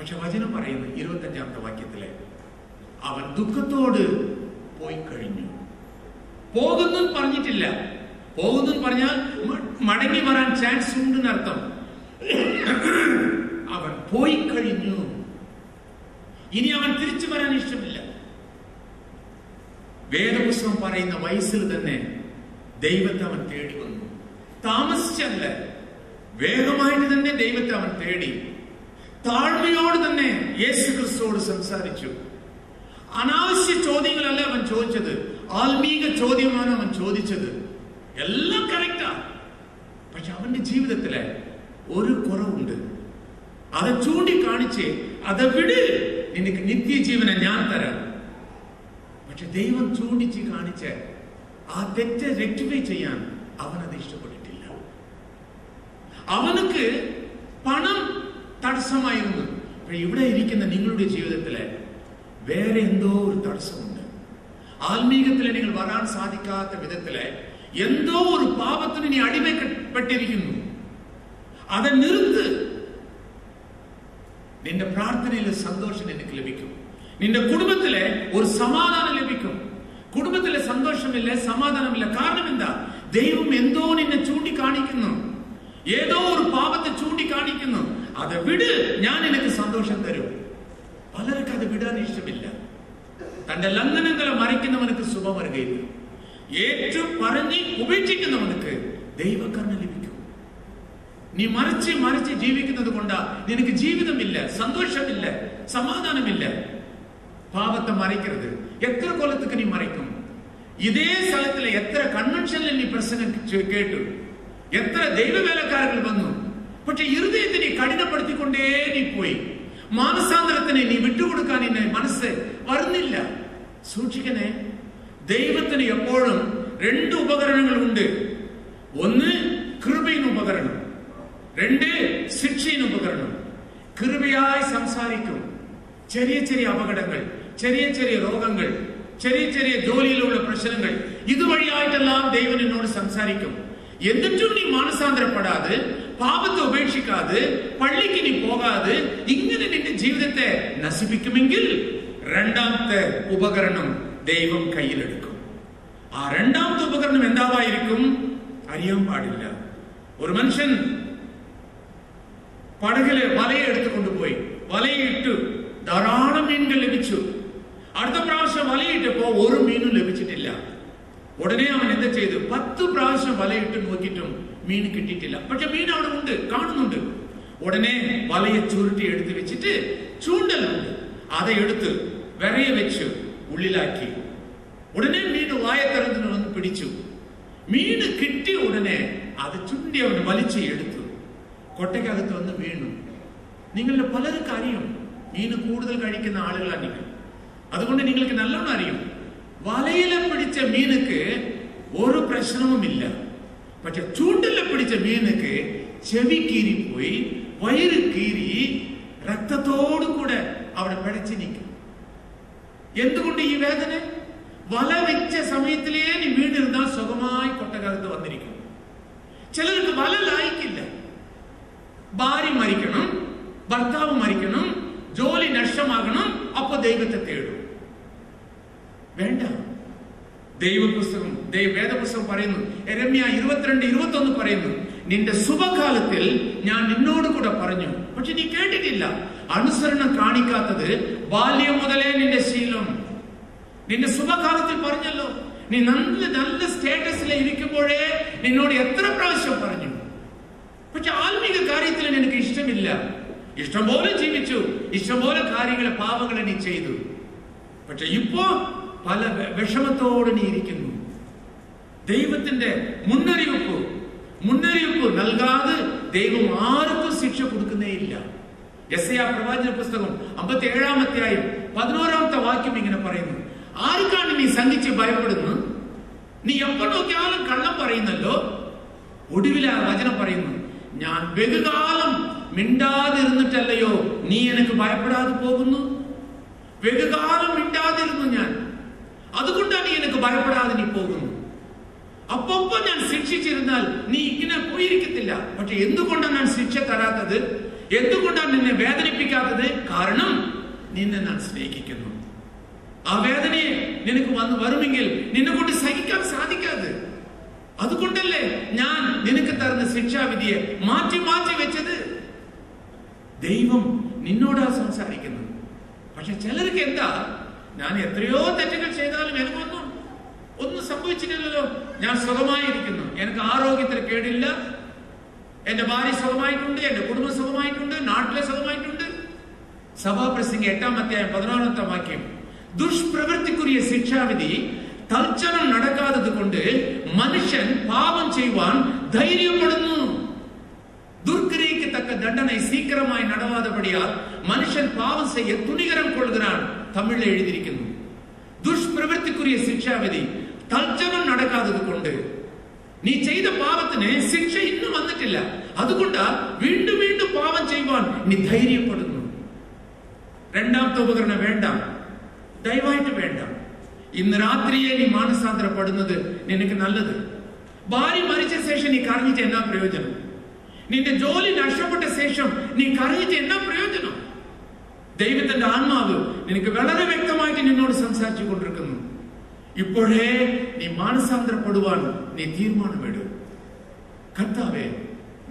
പക്ഷെ വചനം പറയുന്നു 25-ാമത്തെ വാക്യത്തിലെ അവൻ ദുഃഖത്തോട് പോയി കഴിഞ്ഞു. പോകുന്നു പറഞ്ഞിട്ടില്ല. പോകുന്നു പറഞ്ഞാൽ മടങ്ങി വരാൻ ചാൻസ് ഉണ്ടെന്നർത്ഥം. അവൻ പോയി കഴിഞ്ഞു. ഇനി അവൻ തിരിച്ചു വരാൻ ഇഷ്ടമില്ല. വേദപുസ്തകം പറയുന്ന വയസ്സിൽ തന്നെ ദൈവത്തെ അവൻ തേടി വന്നു. താമസിച്ചല്ല, വേഗമായിട്ട് തന്നെ ദൈവത്തെ അവൻ തേടി. താഴ്മയോട് തന്നെ യേശു ക്രിസ്തുവോട് സംസാരിച്ചു. അനാവശ്യ ചോദ്യങ്ങളല്ല അവൻ ചോദിച്ചത്, ആത്മീക ചോദ്യമാണ് അവൻ ചോദിച്ചത്. എല്ലാം കറക്റ്റാ. പക്ഷെ അവന്റെ ജീവിതത്തിലെ ഒരു കുറവുണ്ട്. അത് ചൂണ്ടിക്കാണിച്ച് അത് വിട്, നിനക്ക് നിത്യജീവനെ ഞാൻ തരാം. പക്ഷെ ദൈവം ചൂണ്ടിച്ച് കാണിച്ച് ആ തെറ്റ് റെക്ടിഫൈ ചെയ്യാൻ അവനത് ഇഷ്ടപ്പെട്ടിട്ടില്ല. അവനക്ക് പണം തടസ്സമായിരുന്നു. ഇവിടെ ഇരിക്കുന്ന നിങ്ങളുടെ ജീവിതത്തില് വേറെ എന്തോ ഒരു തടസ്സമുണ്ട്. ആത്മീകത്തിൽ നിങ്ങൾ വരാൻ സാധിക്കാത്ത വിധത്തില് എന്തോ ഒരു പാപത്തിന് നീ അടിമപ്പെട്ടിരിക്കുന്നു. അത് നിർത്ത്. നിന്റെ പ്രാർത്ഥനയിൽ സന്തോഷം നിനക്ക് ലഭിക്കും. നിന്റെ കുടുംബത്തിലെ ഒരു സമാധാനം ലഭിക്കും. കുടുംബത്തിലെ സന്തോഷമില്ല, സമാധാനമില്ല. കാരണം എന്താ? ദൈവം എന്തോ നിന്നെ ചൂണ്ടിക്കാണിക്കുന്നു. ഏതോ ഒരു പാപത്തെ ചൂണ്ടിക്കാണിക്കുന്നു. അത് വിട്, ഞാൻ നിനക്ക് സന്തോഷം തരും. പലർക്കും അത് വിടാൻ ഇഷ്ടമില്ല. തന്റെ ലംഘനങ്ങളെ മറിക്കുന്നവനക്ക് സുഖം വരികയില്ല. ഏറ്റു പറഞ്ഞ് ഉപേക്ഷിക്കുന്നവനക്ക് ദൈവകരുണ ലഭിക്കും. നീ മറിച്ച് ജീവിക്കുന്നത് കൊണ്ടാ നിനക്ക് ജീവിതമില്ല, സന്തോഷമില്ല, സമാധാനമില്ല. പാപത്തെ മറിക്കരുത്. എത്ര കൊല്ലത്തേക്ക് നീ മറിക്കും? ഇതേ സ്ഥലത്തിലെ എത്ര കൺവെൻഷനിൽ നീ പ്രസംഗം കേട്ടു, എത്ര ദൈവവേലക്കാരകൾ വന്നു. പക്ഷെ ഹൃദയത്തെ നീ കഠിനപ്പെടുത്തിക്കൊണ്ടേ നീ പോയി. മാനസാന്തരത്തിനെ നീ വിട്ടുകൊടുക്കാൻ നിന്നെ മനസ്സ് വരുന്നില്ല. സൂക്ഷിക്കണേ. ദൈവത്തിന് എപ്പോഴും രണ്ട് ഉപകരണങ്ങൾ ഉണ്ട്. ഒന്ന് കൃപയിന് ഉപകരണം, രണ്ട് ശിക്ഷയിന് ഉപകരണം. കൃപയായി സംസാരിക്കും. ചെറിയ ചെറിയ അപകടങ്ങൾ, ചെറിയ ചെറിയ രോഗങ്ങൾ, ചെറിയ ചെറിയ ജോലിയിലുള്ള പ്രശ്നങ്ങൾ, ഇതുവഴിയായിട്ടെല്ലാം ദൈവം എന്നോട് സംസാരിക്കും. എന്നിട്ടും നീ മാനസാന്തരപ്പെടാതെ, പാപത്തെ ഉപേക്ഷിക്കാതെ, പള്ളിക്ക് നീ പോകാതെ ഇങ്ങനെ നിന്റെ ജീവിതത്തെ നശിപ്പിക്കുമെങ്കിൽ രണ്ടാമത്തെ ഉപകരണം ദൈവം കയ്യിലെടുക്കും. ആ രണ്ടാമത്തെ ഉപകരണം എന്താവായിരിക്കും അറിയാൻ പാടില്ല. ഒരു മനുഷ്യൻ പടകില് വലയെ എടുത്തുകൊണ്ടുപോയി, വലയിട്ടു, ധാരാളം മീനുകൾ ലഭിച്ചു. അടുത്ത പ്രാവശ്യം വലയിട്ടപ്പോ ഒരു മീനും ലഭിച്ചിട്ടില്ല. ഉടനെ അവൻ എന്താ ചെയ്തു? 10 പ്രാവശ്യം വലയിട്ട് നോക്കിയിട്ടും മീൻ കിട്ടിയിട്ടില്ല. പക്ഷെ മീൻ അവിടെ ഉണ്ട്, കാണുന്നുണ്ട്. ഉടനെ വലയെ ചുരുട്ടി എടുത്ത് വെച്ചിട്ട് ചൂണ്ടലുണ്ട്, அதை എടുത്ത് വിറയെ വെച്ച് ഉള്ളിലാക്കി. ഉടനെ മീൻ വായ തുറന്ന് വന്ന് പിടിച്ചു. മീന് കിട്ടിയ ഉടനെ അത് ചുണ്ടി അവൻ വലിച്ച് എടുത്തു. കൊട്ടയ്ക്കകത്ത് വന്ന് വീണു. നിങ്ങളുടെ പലർക്കും അറിയും, മീന് കൂടുതൽ കഴിക്കുന്ന ആളുകളാണ് നിങ്ങൾ. അതുകൊണ്ട് നിങ്ങൾക്ക് നല്ലോണം അറിയും, വലയിലെ പിടിച്ച മീനുക്ക് ഒരു പ്രശ്നവുമില്ല. പക്ഷെ ചൂണ്ടലിലെ പിടിച്ച മീനുക്ക് ചെവി കീറിപ്പോയി, വയറ് കീറി, രക്തത്തോടു കൂടെ അവിടെ പിടച്ചു നിൽക്കും. എന്തുകൊണ്ട് ഈ വേദന? വല വെച്ച സമയത്തിലേ നീ വീണിരുന്നാൽ സുഖമായി കൊട്ടകത്ത് വന്നിരിക്കും. ചിലർക്ക് വല ലായിക്കില്ല. ഭാര്യ മരിക്കണം, ഭർത്താവ് മരിക്കണം, ജോലി നഷ്ടമാകണം, അപ്പൊ ദൈവത്തെ തേടും. വേണ്ട. വേദപുസ്തകം പറയുന്നു, യെരമ്യാ 22:21 പറയുന്നു, നിന്റെ ശുഭകാലത്തിൽ ഞാൻ നിന്നോട് കൂടെ പറഞ്ഞു, പക്ഷെ നീ കേട്ടിട്ടില്ല. അനുസരണം കാണിക്കാത്തത് ബാല്യം മുതലേ നിന്റെ ശീലം. നിന്റെ ശുഭകാലത്തിൽ പറഞ്ഞല്ലോ. നീ നല്ല സ്റ്റേറ്റസിൽ ഇരിക്കുമ്പോഴേ നിന്നോട് എത്ര പ്രാവശ്യം പറഞ്ഞു. പക്ഷെ ആത്മീക കാര്യത്തിൽ നിനക്ക് ഇഷ്ടമില്ല. ഇഷ്ടംപോലെ ജീവിച്ചു, ഇഷ്ടംപോലെ കാര്യങ്ങളെ, പാപങ്ങളെ നീ ചെയ്തു. പക്ഷെ ഇപ്പോ പല വിഷമത്തോടെ നീ ഇരിക്കുന്നു. ദൈവത്തിന്റെ മുന്നറിയിപ്പ് നൽകാതെ ദൈവം ആർക്കും ശിക്ഷ കൊടുക്കുന്നേ ഇല്ല. യെശയ്യാ പ്രവാചന പുസ്തകം 57-ാം അധ്യായം 11-ാമത്തെ വാക്യം ഇങ്ങനെ പറയുന്നു, ആർക്കാണ് നീ സംഘിച്ച് ഭയപ്പെടുന്നു? നീ എപ്പോൾ നോക്കിയാലും കള്ളം പറയുന്നല്ലോ. ഒടുവിൽ ആ വചനം പറയുന്നു, ഞാൻ വെകുകാലം മിണ്ടാതിരുന്നിട്ടല്ലയോ നീ എനിക്ക് ഭയപ്പെടാതെ പോകുന്നു. വെകുകാലം മിണ്ടാതിരുന്നു ഞാൻ, അതുകൊണ്ടാണ് നീ എനിക്ക് ഭയപ്പെടാതെ നീ പോകുന്നു. അപ്പൊ ഞാൻ ശിക്ഷിച്ചിരുന്നാൽ നീ ഇങ്ങനെ പോയിരിക്കത്തില്ല. പക്ഷെ എന്തുകൊണ്ടാണ് ഞാൻ ശിക്ഷ തരാത്തത്? എന്തുകൊണ്ടാണ് നിന്നെ വേദനിപ്പിക്കാത്തത്? കാരണം നിന്നെ ഞാൻ സ്നേഹിക്കുന്നു. ആ വേദനയെ നിനക്ക് വരുമെങ്കിൽ നിന്നെ കൊണ്ട് സഹിക്കാൻ സാധിക്കാതെ, അതുകൊണ്ടല്ലേ ഞാൻ നിനക്ക് തരുന്ന ശിക്ഷാവിധിയെ മാറ്റി മാറ്റി വെച്ചത്. ദൈവം നിന്നോടാ സംസാരിക്കുന്നത്. പക്ഷെ ചിലർക്ക് എന്താ, ഞാൻ എത്രയോ തെറ്റുകൾ ചെയ്താലും എനിക്കൊന്നും സംഭവിച്ചിട്ടില്ലല്ലോ, ഞാൻ സുഖമായിരിക്കുന്നു, എനിക്ക് ആരോഗ്യത്തിൽ കേടില്ല, എന്റെ ഭാര്യ സുഖമായിട്ടുണ്ട്, എന്റെ കുടുംബം സുഖമായിട്ടുണ്ട്, നാട്ടിലെ സുഖമായിട്ടുണ്ട്. സഭാപ്രസംഗി 8-ാം അധ്യായം 16-ാമത്തെ വാക്യം, ദുഷ്പ്രവൃത്തിക്കുரிய ശിക്ഷാവിധി തൽക്ഷണം നടക്കാത്തത് കൊണ്ട് മനുഷ്യൻ പാപം ചെയ്യുവാൻ ധൈര്യപ്പെടുന്നു. துர்க்கிரைக்கு தக்க தண்டனை சீக்கிரமாய் நடவாதபடியால் மனுஷன் பாவம் செய்ய துணிகரம் கொள்கிறான். தமிழ்ல எழுதியிருക്കുന്നു. ദുഷ്പ്രവൃത്തിക്കുரிய ശിക്ഷാവിധി തൽക്ഷണം നടക്കാത്തത് കൊണ്ട്, നീ ചെയ്ത പാപത്തിന് ശിക്ഷ ഇന്നും വന്നിട്ടില്ല, അതുകൊണ്ട് വീണ്ടും വീണ്ടും പാപം ചെയ്യുവാൻ നീ ധൈര്യപ്പെടുന്നു. രണ്ടാമത്തെ ഉപകരണം വേണ്ട, ദയവായിട്ട് വേണ്ട. ഇന്ന് രാത്രിയെ നീ മാനസാന്തരപ്പെടുന്നത് നിനക്ക് നല്ലത്. ഭാര്യ മരിച്ച ശേഷം നീ കരഞ്ഞിട്ട് എന്നാ പ്രയോജനം? നിന്റെ ജോലി നഷ്ടപ്പെട്ട ശേഷം നീ കരഞ്ഞിട്ട് എന്നാ പ്രയോജനം? ദൈവത്തിന്റെ ആത്മാവ് നിനക്ക് വളരെ വ്യക്തമായിട്ട് നിന്നോട് സംസാരിച്ചു കൊണ്ടിരിക്കുന്നു. ഇപ്പോഴേ നീ മാനസാന്തരപ്പെടുവാൻ നീ തീരുമാനമെടു. കർത്താവേ,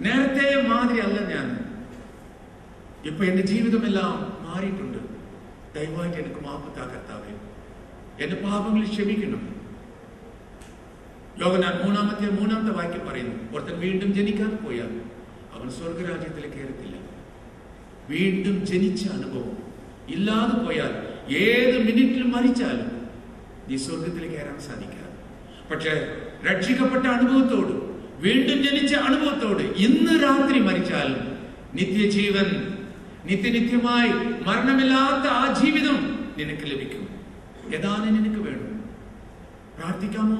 നേരത്തെ മാതിരി അല്ല ഞാൻ, ഇപ്പൊ എന്റെ ജീവിതമെല്ലാം മാറിയിട്ടുണ്ട്, ദയവായിട്ട് എനിക്ക് മാപ്പത്താ കർത്താവേ, എന്റെ പാപങ്ങൾ ക്ഷമിക്കണം. യോഹന്നാൻ 3-ാമത്തെ വാക്യം പറയുന്നു, ഒരുത്തൻ വീണ്ടും ജനിക്കാൻ പോയാൽ അവൻ സ്വർഗരാജ്യത്തിലേക്ക് കയറത്തില്ല. വീണ്ടും ജനിച്ച അനുഭവം ഇല്ലാതെ പോയാൽ ഏത് മിനിറ്റിൽ മരിച്ചാലും നീ സ്വർഗത്തിലേക്ക് കയറാൻ സാധിക്കാതെ. പക്ഷെ രക്ഷിക്കപ്പെട്ട അനുഭവത്തോട്, വീണ്ടും ജനിച്ച അനുഭവത്തോട് ഇന്ന് രാത്രി മരിച്ചാലും നിത്യജീവൻ, നിത്യനിത്യമായി മരണമില്ലാത്ത ആ ജീവിതം നിനക്ക് ലഭിക്കും. ഏതാണ് നിനക്ക് വേണം? പ്രാർത്ഥിക്കാമോ?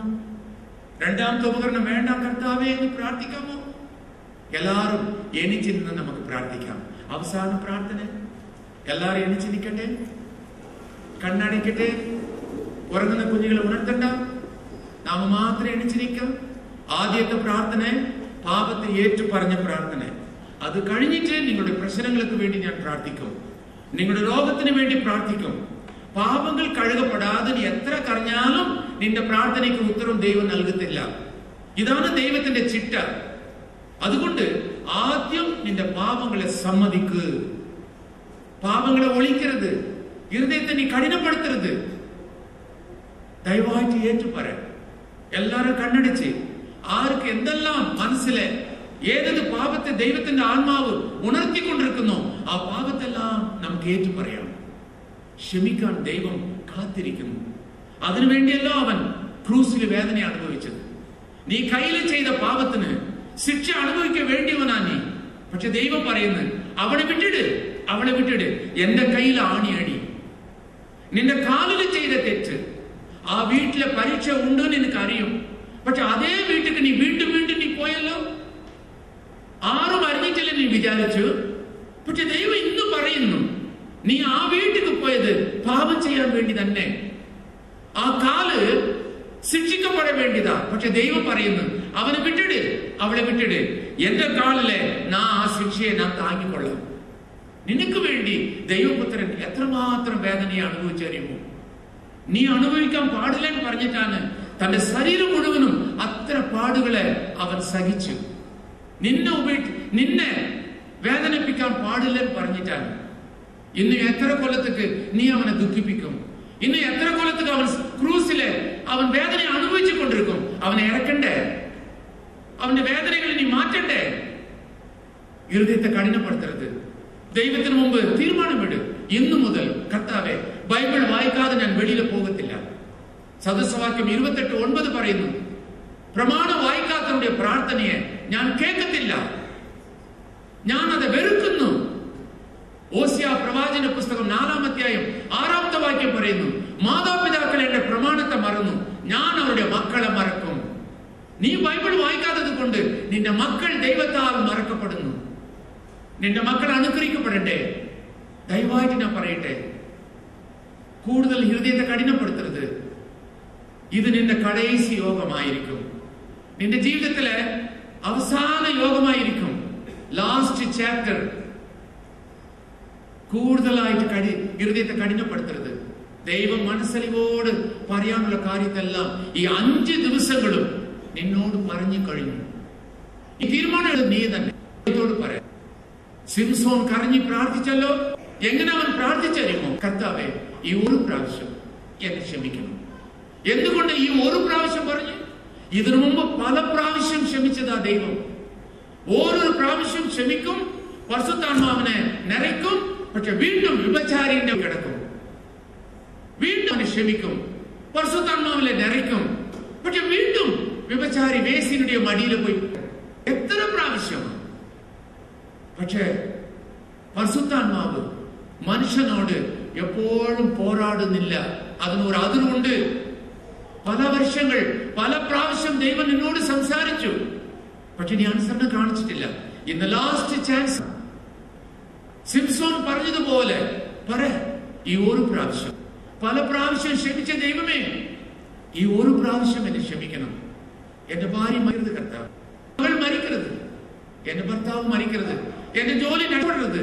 രണ്ടാമത്തെ ഉപകരണം വേണ്ട കർത്താവേ എന്ന് പ്രാർത്ഥിക്കാമോ? എല്ലാവരും എണിച്ച് നിന്ന് നമുക്ക് പ്രാർത്ഥിക്കാം. അവസാന പ്രാർത്ഥന, എല്ലാവരും എണിച്ച് നിൽക്കട്ടെ, കണ്ണടയ്ക്കട്ടെ. ഉറങ്ങുന്ന കുഞ്ഞുങ്ങളെ ഉണർത്തണ്ട, നാം മാത്രം എണിച്ചിരിക്കാം. ആദ്യത്തെ പ്രാർത്ഥന പാപത്തെ ഏറ്റു പറഞ്ഞ പ്രാർത്ഥന. അത് കഴിഞ്ഞിട്ട് നിങ്ങളുടെ പ്രശ്നങ്ങൾക്ക് വേണ്ടി ഞാൻ പ്രാർത്ഥിക്കും, നിങ്ങളുടെ രോഗത്തിന് വേണ്ടി പ്രാർത്ഥിക്കും. പാപങ്ങൾ കഴുകപ്പെടാതെ നീ എത്ര കരഞ്ഞാലും നിന്റെ പ്രാർത്ഥനയ്ക്ക് ഉത്തരം ദൈവം നൽകത്തില്ല. ഇതാണ് ദൈവത്തിന്റെ ചിട്ട. അതുകൊണ്ട് ആദ്യം നിന്റെ പാപങ്ങളെ സമ്മതിക്ക്. പാപങ്ങളെ ഒളിക്കരുത്, ഹൃദയത്തെ നീ കഠിനപ്പെടുത്തരുത്. ദയവായിട്ട് ഏറ്റുപറ. എല്ലാരും കണ്ണടിച്ച്, ആർക്ക് എന്തെല്ലാം മനസ്സിലെ ഏതൊരു പാപത്തെ ദൈവത്തിന്റെ ആത്മാവ് ഉണർത്തിക്കൊണ്ടിരിക്കുന്നു ആ പാപത്തെല്ലാം നമുക്ക് ഏറ്റുപറയാം. ക്ഷമിക്കാൻ ദൈവം കാത്തിരിക്കുന്നു. അതിനുവേണ്ടിയല്ലോ അവൻ ക്രൂസിൽ വേദന അനുഭവിച്ചത്. നീ കയ്യിൽ ചെയ്ത പാപത്തിന് ശിക്ഷ അനുഭവിക്കാൻ വേണ്ടിയവനാ നീ. പക്ഷെ ദൈവം പറയുന്നു, അവളെ വിട്ടിട്, അവളെ വിട്ടിട്, എന്റെ കയ്യിൽ ആണിയടി. നിന്റെ കാലിൽ ചെയ്ത തെറ്റ്, ആ വീട്ടിലെ പരീക്ഷ ഉണ്ടെന്ന് എനിക്ക് അറിയും. പക്ഷെ അതേ വീട്ടിൽ നീ വീണ്ടും വീണ്ടും നീ പോയല്ലോ. ആരും അറിഞ്ഞിട്ടില്ല നീ വിചാരിച്ചു. പക്ഷെ ദൈവം ഇന്ന് പറയുന്നു, നീ ആ വീട്ടിൽ പോയത് പാപം ചെയ്യാൻ വേണ്ടി തന്നെ. ആ കാല് ശിക്ഷിക്കപ്പെടാൻ വേണ്ടിതാ. പക്ഷെ ദൈവം പറയുന്നു, അവനെ വിട്ടിട്, അവളെ വിട്ടിട്, എന്റെ കാലിലെ നാ ആ ശിക്ഷയെ ഞാൻ താങ്ങിക്കൊള്ളാം. നിനക്ക് വേണ്ടി ദൈവപുത്രൻ എത്രമാത്രം വേദനയെ അനുഭവിച്ചറിയുമോ? നീ അനുഭവിക്കാൻ പാടില്ലെന്ന് പറഞ്ഞിട്ടാണ് തന്റെ ശരീരം മുഴുവനും അത്ര പാടുകളെ അവൻ സഹിച്ചു. നിന്നെ വേദനിപ്പിക്കാൻ പാടില്ലെന്ന് പറഞ്ഞിട്ടാണ്. ഇന്ന് എത്ര കൊല്ലത്തേക്ക് നീ അവനെ ദുഃഖിപ്പിക്കും? ഇന്ന് എത്ര കൊല്ലത്തേക്ക് അവൻ ക്രൂസിലെ അവൻ വേദന അനുഭവിച്ചു കൊണ്ടിരിക്കും? അവനെ ഇറക്കണ്ടേ? അവന്റെ വേദനകളെ നീ മാറ്റണ്ടേ? ഹൃദയത്തെ കഠിനപ്പെടുത്തരുത്. ദൈവത്തിന് മുമ്പ് തീരുമാനമെടു. ഇന്നു മുതൽ കർത്താവേ, ബൈബിൾ വായിക്കാതെ ഞാൻ വെളിയിൽ പോകത്തില്ല. സദസ്സവാക്യം 28:9 പറയുന്നു, പ്രമാണം വായിക്കാത്തവരുടെ പ്രാർത്ഥനയെ ഞാൻ കേൾക്കത്തില്ല, ഞാൻ അത് വെറുക്കുന്നു. ഓസിയ പ്രവാചന പുസ്തകം 4-ാം അധ്യായം 6-ാമത്തെ വാക്യം പറയുന്നു, മാതാപിതാക്കൾ എന്റെ പ്രമാണത്തെ മറന്നു, ഞാൻ അവരുടെ മക്കളെ മറക്കും. നീ ബൈബിൾ വായിക്കാത്തത് കൊണ്ട് നിന്റെ മക്കൾ ദൈവത്താൽ മറക്കപ്പെടുന്നു. നിന്റെ മക്കൾ അനുഗ്രഹിക്കപ്പെടട്ടെ. ദയവായിട്ട് ഞാൻ പറയട്ടെ, കൂടുതൽ ഹൃദയത്തെ കഠിനപ്പെടുത്തരുത്. ഇത് നിന്റെ കടേസി യോഗമായിരിക്കും, നിന്റെ ജീവിതത്തിലെ അവസാന യോഗമായിരിക്കും. Last chapter. കൂടുതലായിട്ട് ഹൃദയത്തെ കഠിനപ്പെടുത്തരുത്. ദൈവം മനസ്സലിവോട് പറയാനുള്ള കാര്യത്തെല്ലാം ഈ 5 ദിവസങ്ങളും നിന്നോട് പറഞ്ഞു കഴിഞ്ഞു. ഈ തീരുമാനം നീ തന്നെ പറയാം. സിംസോൻ കരഞ്ഞി പ്രാർത്ഥിച്ചല്ലോ. എങ്ങനെ അവൻ പ്രാർത്ഥിച്ചറിയുമോ? കർത്താവേ, ഈ ഒരു പ്രാവശ്യം എന്നെ ക്ഷമിക്കണം. എന്തുകൊണ്ട് ഈ ഒരു പ്രാവശ്യം പറഞ്ഞു? ഇതിനു മുമ്പ് പല പ്രാവശ്യം ക്ഷമിച്ചതാ ദൈവം. ഓരോ പ്രാവശ്യം ക്ഷമിക്കും, പരിശുദ്ധാത്മാവിനെ നിറയ്ക്കും. പക്ഷെ വീണ്ടും വ്യഭിചാരിന്റെ കിടക്കും. വീണ്ടും അവനെ ക്ഷമിക്കും, പരിശുദ്ധാത്മാവിനെ നിറയ്ക്കും. പക്ഷെ വീണ്ടും വ്യഭിചാരി വേശ്യയുടെ മടിയിൽ പോയി. എത്ര പ്രാവശ്യം? പക്ഷേ പരിശുദ്ധാത്മാവ് മനുഷ്യനോട് എപ്പോഴും പോരാടുന്നില്ല. അതിനൊരു അതിരുണ്ട്. പല വർഷങ്ങൾ, പല പ്രാവശ്യം ദൈവം നിന്നോട് സംസാരിച്ചു. പക്ഷെ നീ അനുസരണം കാണിച്ചിട്ടില്ല. ഇൻ ദ ലാസ്റ്റ് ചാൻസ് സിംസോൻ പറഞ്ഞതുപോലെ ഈ ഒരു പ്രാവശ്യം, പല പ്രാവശ്യം ക്ഷമിച്ച ദൈവമേ, ഈ ഒരു പ്രാവശ്യം എന്നെ ക്ഷമിക്കണം. എന്റെ ഭാര്യ മരിക്കരുത് കർത്താവ്, മകൾ മരിക്കരുത്, എന്റെ ഭർത്താവ് മരിക്കരുത്, എന്റെ ജോലി നഷ്ടപ്പെടരുത്.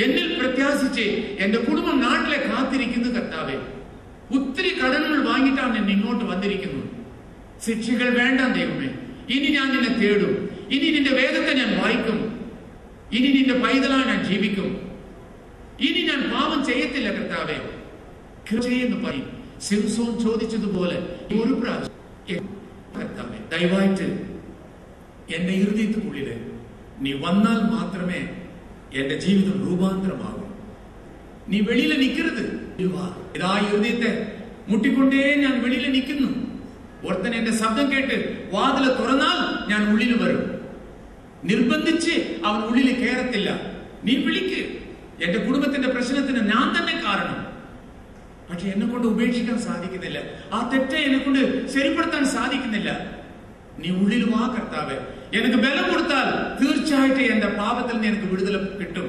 എന്നിൽ പ്രത്യാശിച്ച് എന്റെ കുടുംബം നാട്ടിലെ കാത്തിരിക്കുന്നു കർത്താവേ. ഒത്തിരി കടനുകൾ വാങ്ങിയിട്ടാണ് ഞാൻ ഇങ്ങോട്ട് വന്നിരിക്കുന്നത്. ശിക്ഷകൾ വേണ്ട ദൈവമേ. ഇനി ഞാൻ നിന്നെ തേടും. ഇനി നിന്റെ വേദത്തെ ഞാൻ വായിക്കും. ഇനി നിന്റെ പൈതലായി ഞാൻ ജീവിക്കും. ഇനി ഞാൻ പാപം ചെയ്യത്തില്ല കർത്താവേ. എന്ന് പറയും. സിംസോൻ ചോദിച്ചതുപോലെ ഒരു പ്രാവശ്യം കർത്താവേ, ദയവായിട്ട് എന്റെ ഹൃദയത്തിനുള്ളില് നീ വന്നാൽ മാത്രമേ എന്റെ ജീവിതം രൂപാന്തരമാകും. നീ വെളിയിൽ നിൽക്കരുത്. ഇതാ ഹൃദയത്തെ മുട്ടിക്കൊണ്ടേ ഞാൻ വെളിയിൽ നിൽക്കുന്നു. ഒരുത്തൻ എന്റെ ശബ്ദം കേട്ട് വാതില് തുറന്നാൽ ഞാൻ ഉള്ളിൽ വരും. നിർബന്ധിച്ച് അവൻ ഉള്ളിൽ കയറത്തില്ല. നീ വിളിക്ക്. എന്റെ കുടുംബത്തിന്റെ പ്രശ്നത്തിന് ഞാൻ തന്നെ കാരണം. പക്ഷെ എന്നെ കൊണ്ട് ഉപേക്ഷിക്കാൻ സാധിക്കുന്നില്ല. ആ തെറ്റെ എന്നെ കൊണ്ട് ശരിപ്പെടുത്താൻ സാധിക്കുന്നില്ല. നീ ഉള്ളിൽ വാ കർത്താവേ. എനിക്ക് ബലം കൊടുത്താൽ തീർച്ചയായിട്ടും എന്റെ പാപത്തിൽ നിന്ന് എനിക്ക് വിടുതൽ കിട്ടും.